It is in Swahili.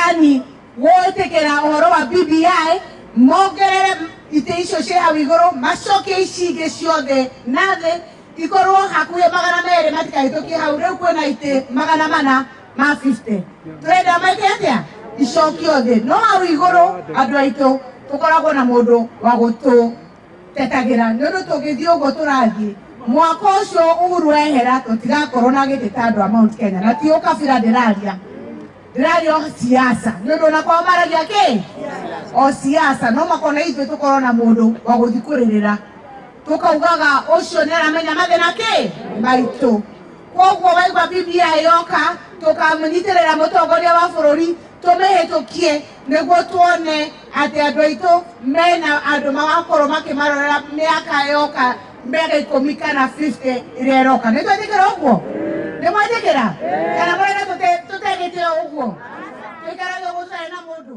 yani wote kera ohoro wa BBI mogere ite icio cia hau iguru macoke icige ciothe nathe ikorwo hakuhĩ 200 matikahĩtũkie hau rĩu kwĩna ite 400 ma 50 turenda maike atia icokio thĩ no hau iguru andũ aitũ tukoragwo na mũndũ wa gũtũtetagira nĩ ũndũ tũngĩthiĩ ũguo tũrathiĩ mwaka ũcio Uhuru ehera tũtigakorwo na gĩtĩ ta andũ a Mount Kenya na ti ũkabira ndĩraria siasa nĩ ũndũ na kwa maragia kĩ o siasa no makona ithuĩ tũkorwo na mũndũ wa gũthiĩ kũrĩrĩra tukaugaga ucio nĩ aramenya mathĩna kĩ maitũ koguo waigua BBI yoka tukamũnyitĩrĩra mũtongoria wa bũrũri tũmĩhĩtũkie nĩguo tuone atĩ andũ aitũ mena andũ magakorwo makĩmarorera mĩaka yoka mĩaka 10 kana 50 ĩrĩa ĩroka nĩ twetĩkĩra ũguo nĩ mwetĩkĩra kana mũrenda tũtegĩte ũguo tũikarage gũtarĩ na mũndũ